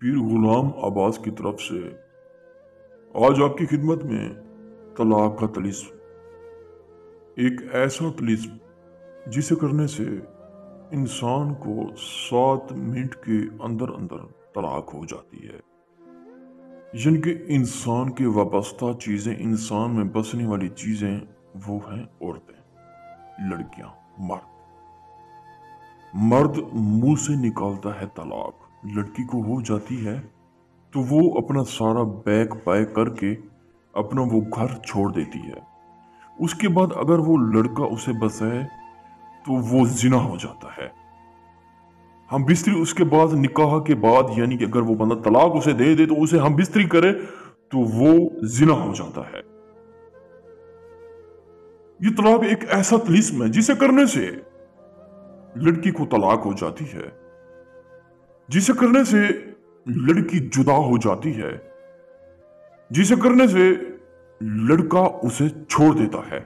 पीर गुलाम अब्बास की तरफ से आज आपकी खिदमत में तलाक का तिलिस्म, एक ऐसा तिलिस्म जिसे करने से इंसान को 7 मिनट के अंदर अंदर तलाक हो जाती है। यानी कि इंसान के वाबस्ता चीज़ें, इंसान में बसने वाली चीज़ें वो हैं औरतें, लड़कियां, मर्द मुंह से निकालता है तलाक, लड़की को हो जाती है तो वो अपना सारा बैग पैक करके अपना वो घर छोड़ देती है। उसके बाद अगर वो लड़का उसे बसाए तो वो जिना हो जाता है। हम बिस्तरी उसके बाद निकाह के बाद, यानी कि अगर वो बंदा तलाक उसे दे दे तो उसे हम बिस्तरी करे तो वो जिना हो जाता है। ये तलाक एक ऐसा तिलिस्म है जिसे करने से लड़की को तलाक हो जाती है, जिसे करने से लड़की जुदा हो जाती है, जिसे करने से लड़का उसे छोड़ देता है।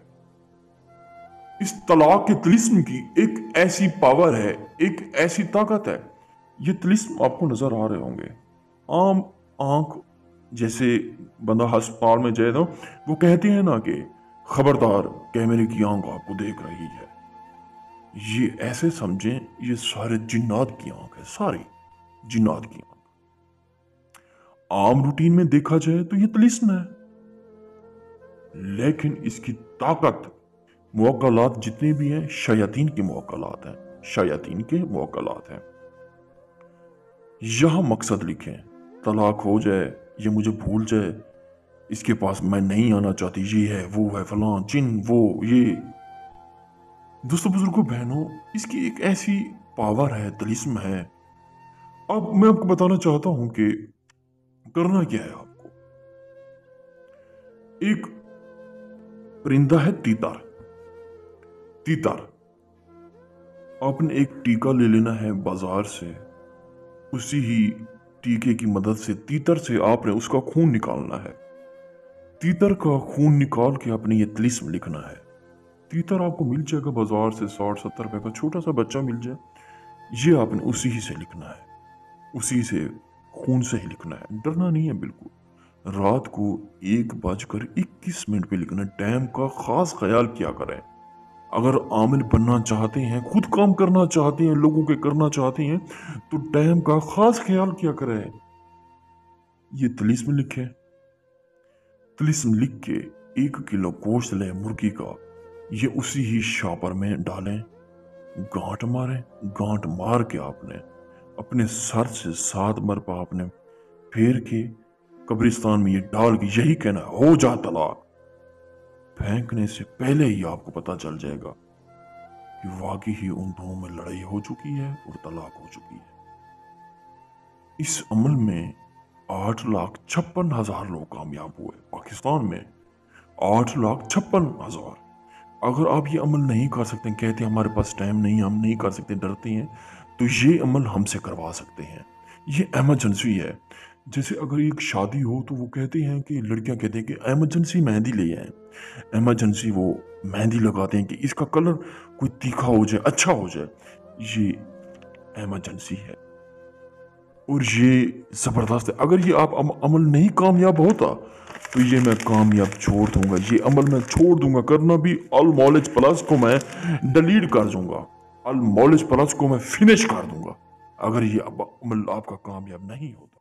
इस तलाक के तिलिस्म की एक ऐसी पावर है, एक ऐसी ताकत है। ये तिलिस्म आपको नजर आ रहे होंगे। आम आंख जैसे बंदा अस्पताल में जाए तो वो कहते हैं ना कि खबरदार कैमरे की आंख आपको देख रही है। ये ऐसे समझें ये सारे जिन्नात की आंख है, सारी जिन्नात की आंख। आम रूटीन में देखा जाए तो ये तिलिस्म है, लेकिन इसकी ताकत, मुवक्कलात जितने भी हैं शयातीन के मुवक्कलात हैं, शयातीन के मुवक्कलात हैं। यहां मकसद लिखें, तलाक हो जाए, ये मुझे भूल जाए, इसके पास मैं नहीं आना चाहती, ये है वो है फलां जिन वो ये। दोस्तों, बुजुर्गों, बहनों, इसकी एक ऐसी पावर है, तिलिस्म है। अब मैं आपको बताना चाहता हूं कि करना क्या है। आपको एक परिंदा है तीतर। आपने एक टीका ले लेना है बाजार से, उसी ही टीके की मदद से तीतर से आपने उसका खून निकालना है। तीतर का खून निकाल के आपने ये तिलिस्म लिखना है। तीतर आपको मिल जाएगा बाजार से, 60-70 रुपए का छोटा सा बच्चा मिल जाए। ये आपने उसी ही से लिखना है, उसी से खून से ही लिखना है, डरना नहीं है बिल्कुल। रात को 1:21 पे लिखना। टाइम का खास ख्याल किया करें। अगर आमिल बनना चाहते हैं, खुद काम करना चाहते हैं, लोगों के करना चाहते हैं, तो टाइम का खास ख्याल किया करें। ये तिलिस्म लिखे। तिलिस्म लिख के 1 किलो गोश्त लें मुर्गी का, ये उसी ही शापर में डालें, गांठ मारें। गांठ मार के आपने अपने सर से 7 मरतबा आपने फेर के कब्रिस्तान में ये डाल के यही कहना है, हो जा तलाक। फेंकने से पहले ही आपको पता चल जाएगा कि वाकई ही उन दो में लड़ाई हो चुकी है और तलाक हो चुकी है। इस अमल में 8,56,000 लोग कामयाब हुए पाकिस्तान में। 8,56,000। अगर आप ये अमल नहीं कर सकते, कहते हैं हमारे पास टाइम नहीं, हम नहीं कर सकते, डरते हैं, तो ये अमल हमसे करवा सकते हैं। ये एमरजेंसी है। जैसे अगर एक शादी हो तो वो कहते हैं कि लड़कियां कहते हैं कि एमरजेंसी मेहंदी ले आए। एमरजेंसी वो मेहंदी लगाते हैं कि इसका कलर कोई तीखा हो जाए, अच्छा हो जाए। ये एमरजेंसी है और ये जबरदस्त है। अगर ये आप अमल नहीं कामयाब होता तो ये मैं कामयाब छोड़ दूंगा, ये अमल मैं छोड़ दूंगा करना भी। ऑल मॉलेज प्लस को मैं डिलीट कर दूंगा, ऑल मॉलेज प्लस को मैं फिनिश कर दूंगा अगर ये अमल आपका कामयाब नहीं होता।